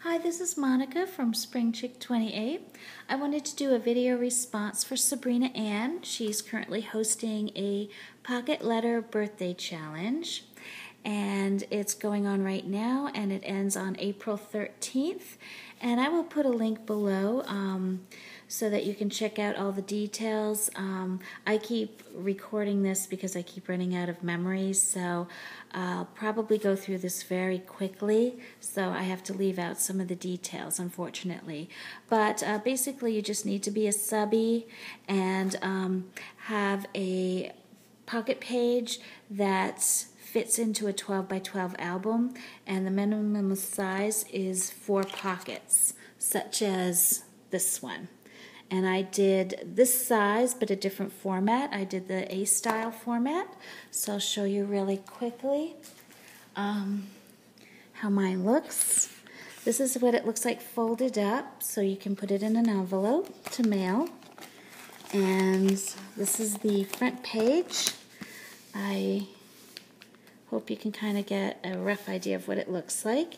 Hi, this is Monica from Spring Chick 28. I wanted to do a video response for Sabrina Ann. She's currently hosting a pocket letter birthday challenge, and it's going on right now, and it ends on April 13th. And I will put a link below so that you can check out all the details. I keep recording this because I keep running out of memories, so I'll probably go through this very quickly, so I have to leave out some of the details, unfortunately. But basically, you just need to be a subby and have a pocket page that fits into a 12 by 12 album, and the minimum size is 4 pockets, such as this one. And I did this size, but a different format. I did the A-style format, so I'll show you really quickly how mine looks. This is what it looks like folded up, so you can put it in an envelope to mail. And this is the front page. I hope you can kind of get a rough idea of what it looks like.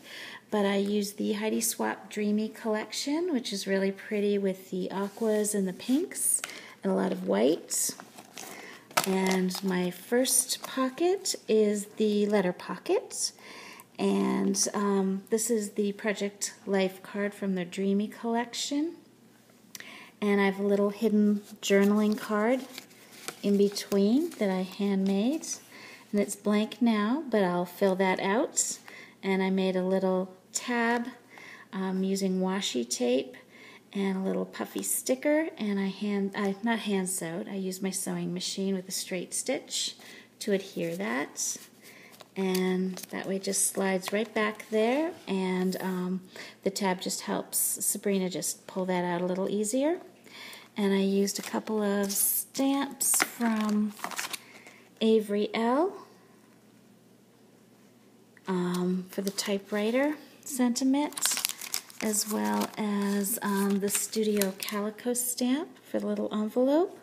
But I used the Heidi Swapp Dreamy collection, which is really pretty with the aquas and the pinks and a lot of whites. And my first pocket is the letter pocket. And this is the Project Life card from the Dreamy collection. And I have a little hidden journaling card in between that I handmade. And it's blank now, but I'll fill that out. And I made a little tab using washi tape and a little puffy sticker. And I not hand sewed, I used my sewing machine with a straight stitch to adhere that. And that way it just slides right back there. And the tab just helps Sabrina just pull that out a little easier. And I used a couple of stamps from Avery L. For the typewriter sentiment, as well as the Studio Calico stamp for the little envelope.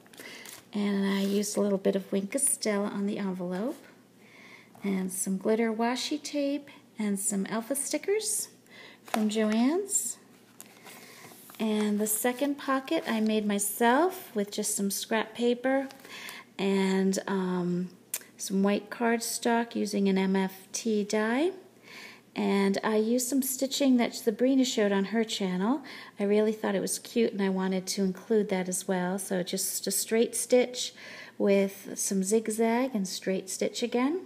And I used a little bit of Wink Estella on the envelope, and some glitter washi tape, and some alpha stickers from Joann's. And the second pocket I made myself with just some scrap paper and some white cardstock using an MFT die. And I used some stitching that Sabrina showed on her channel. I really thought it was cute and I wanted to include that as well. So just a straight stitch with some zigzag and straight stitch again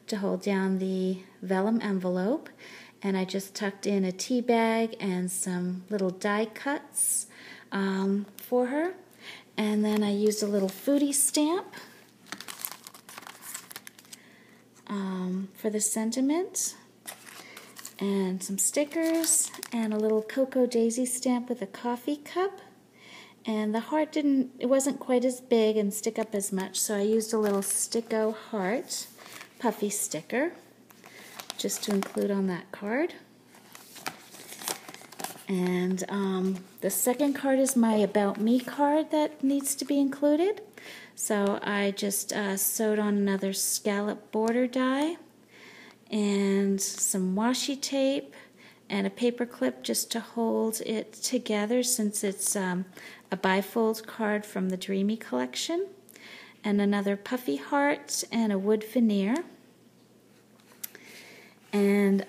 to hold down the vellum envelope. And I just tucked in a tea bag and some little die cuts for her. And then I used a little foodie stamp for the sentiment, and some stickers, and a little Cocoa Daisy stamp with a coffee cup. And the heart it wasn't quite as big and stick up as much, so I used a little Sticko heart puffy sticker just to include on that card. And the second card is my About Me card that needs to be included. So I just sewed on another scallop border die and some washi tape and a paper clip just to hold it together, since it's a bifold card from the Dreamy collection, and another puffy heart and a wood veneer. And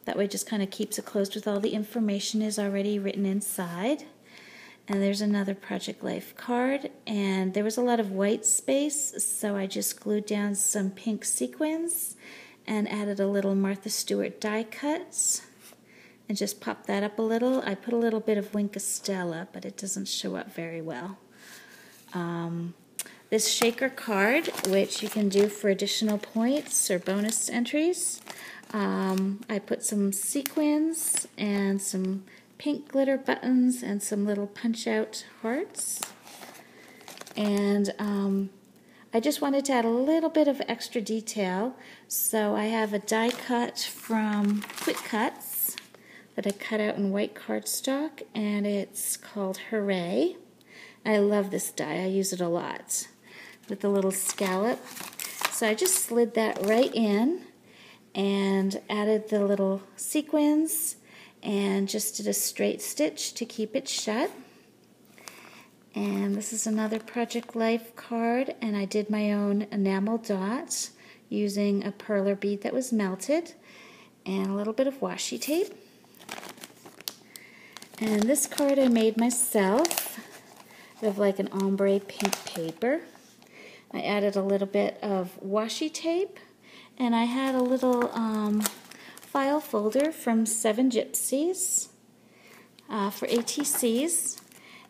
that way it just kind of keeps it closed with all the information is already written inside. And there's another Project Life card, and there was a lot of white space, so I just glued down some pink sequins and added a little Martha Stewart die cuts and just popped that up a little. I put a little bit of Wink Estella, but it doesn't show up very well. This shaker card, which you can do for additional points or bonus entries, I put some sequins and some pink glitter buttons and some little punch-out hearts. And I just wanted to add a little bit of extra detail, so I have a die cut from Quick Cuts that I cut out in white cardstock, and it's called Hooray. I love this die. I use it a lot with the little scallop. So I just slid that right in and added the little sequins and just did a straight stitch to keep it shut. And this is another Project Life card, and I did my own enamel dots using a perler bead that was melted and a little bit of washi tape. And this card I made myself of like an ombre pink paper. I added a little bit of washi tape, and I had a little file folder from 7 Gypsies for ATCs,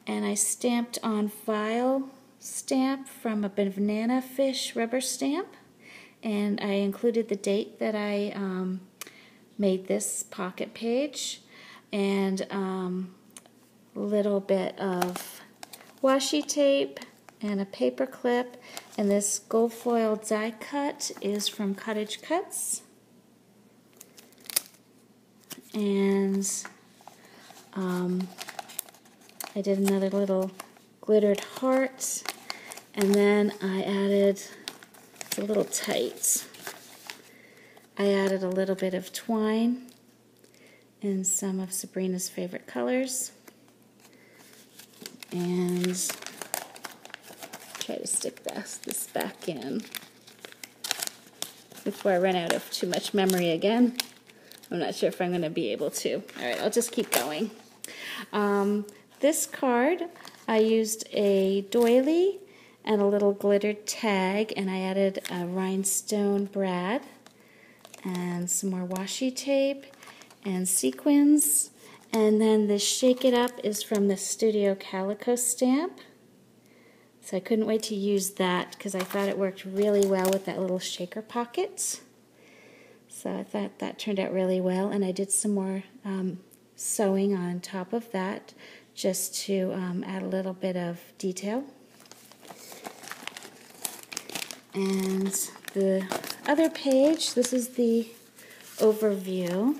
and I stamped on file stamp from a banana fish rubber stamp, and I included the date that I made this pocket page, and a little bit of washi tape and a paper clip, and this gold foil die cut is from Cottage Cuts. And I did another little glittered heart, and then I added, it's a little tight, I added a little bit of twine in some of Sabrina's favorite colors, and try to stick this back in before I run out of too much memory again. I'm not sure if I'm going to be able to. Alright, I'll just keep going. This card, I used a doily and a little glittered tag, and I added a rhinestone brad and some more washi tape and sequins. And then the Shake It Up is from the Studio Calico stamp. So I couldn't wait to use that because I thought it worked really well with that little shaker pocket. So I thought that turned out really well, and I did some more sewing on top of that just to add a little bit of detail. And the other page, this is the overview,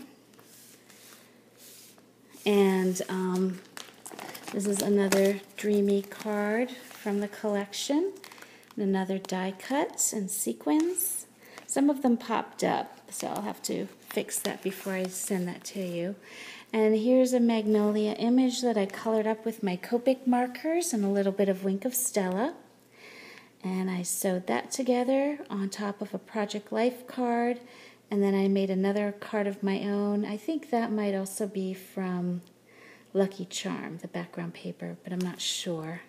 and this is another dreamy card from the collection, and another die cuts and sequins. Some of them popped up, so I'll have to fix that before I send that to you. And here's a magnolia image that I colored up with my Copic markers and a little bit of Wink of Stella. And I sewed that together on top of a Project Life card, and then I made another card of my own. I think that might also be from Lucky Charm, the background paper, but I'm not sure.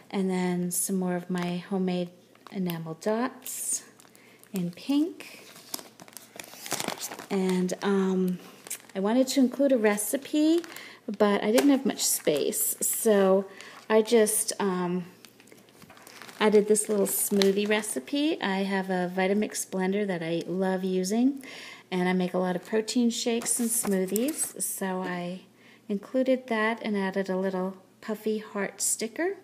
And then some more of my homemade enamel dots in pink. And I wanted to include a recipe, but I didn't have much space, so I just added this little smoothie recipe. I have a Vitamix blender that I love using, and I make a lot of protein shakes and smoothies, so I included that and added a little puffy heart sticker.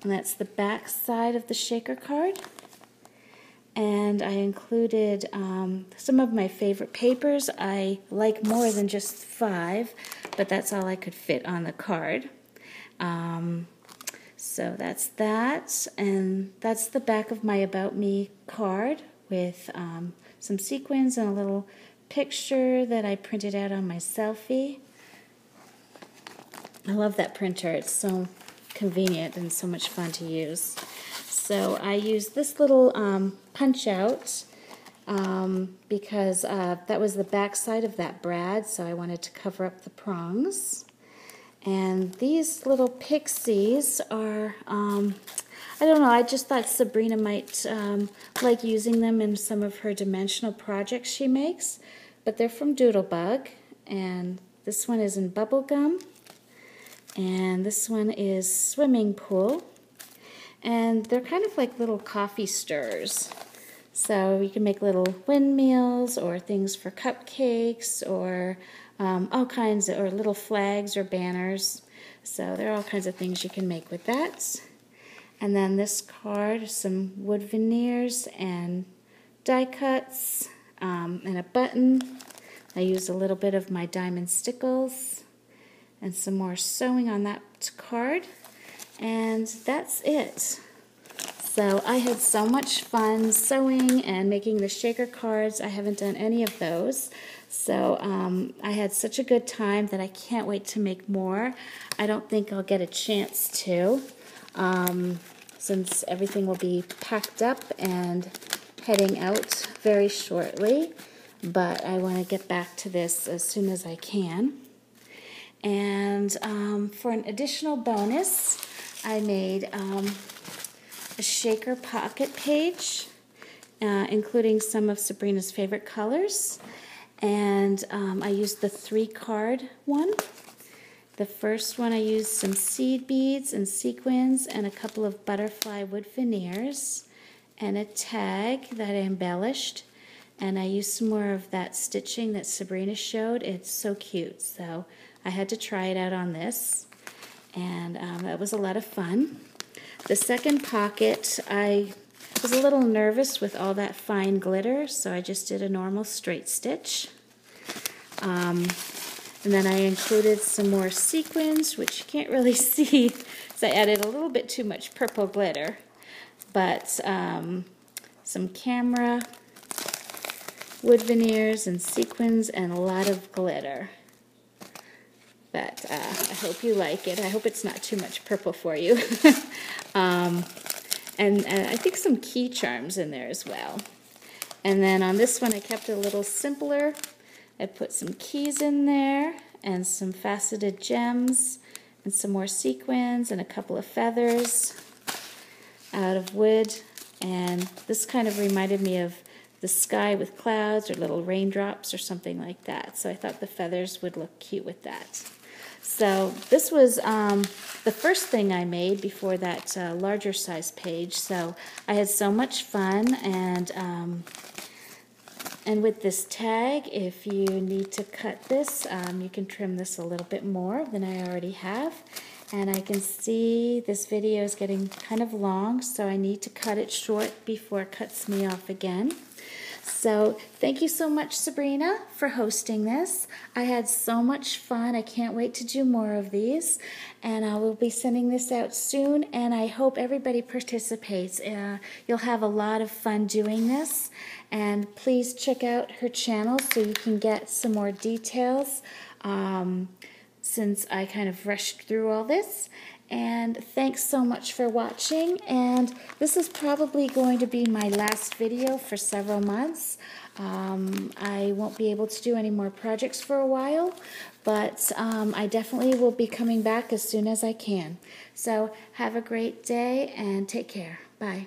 And that's the back side of the shaker card. And I included some of my favorite papers. I like more than just 5, but that's all I could fit on the card. So that's that, and that's the back of my About Me card with some sequins and a little picture that I printed out on my selfie. I love that printer. It's so convenient and so much fun to use. So I used this little punch out because that was the back side of that brad, so I wanted to cover up the prongs. And these little pixies are, I don't know, I just thought Sabrina might like using them in some of her dimensional projects she makes. But they're from Doodlebug, and this one is in bubblegum, and this one is swimming pool. And they're kind of like little coffee stirrers. So you can make little windmills or things for cupcakes or all kinds of, or little flags or banners. So there are all kinds of things you can make with that. And then this card, some wood veneers and die cuts and a button. I used a little bit of my diamond stickles and some more sewing on that card. And that's it. So I had so much fun sewing and making the shaker cards. I haven't done any of those. So I had such a good time that I can't wait to make more. I don't think I'll get a chance to, since everything will be packed up and heading out very shortly. But I want to get back to this as soon as I can. And for an additional bonus, I made a shaker pocket page, including some of Sabrina's favorite colors. And I used the 3-card one. The first one I used some seed beads and sequins and a couple of butterfly wood veneers and a tag that I embellished. And I used some more of that stitching that Sabrina showed. It's so cute. So I had to try it out on this. And it was a lot of fun. The second pocket, I was a little nervous with all that fine glitter, so I just did a normal straight stitch. And then I included some more sequins, which you can't really see, so I added a little bit too much purple glitter. But some camera, wood veneers, and sequins, and a lot of glitter. But I hope you like it. I hope it's not too much purple for you. And I think some key charms in there as well. And then on this one I kept it a little simpler. I put some keys in there and some faceted gems and some more sequins and a couple of feathers out of wood. And this kind of reminded me of the sky with clouds or little raindrops or something like that. So I thought the feathers would look cute with that. So this was the first thing I made before that larger size page. So I had so much fun, and with this tag, if you need to cut this, you can trim this a little bit more than I already have. And I can see this video is getting kind of long, so I need to cut it short before it cuts me off again. So thank you so much, Sabrina, for hosting this. I had so much fun. I can't wait to do more of these. And I will be sending this out soon, and I hope everybody participates. You'll have a lot of fun doing this. And please check out her channel so you can get some more details, since I kind of rushed through all this. And thanks so much for watching, and this is probably going to be my last video for several months. I won't be able to do any more projects for a while, but I definitely will be coming back as soon as I can. So have a great day and take care. Bye.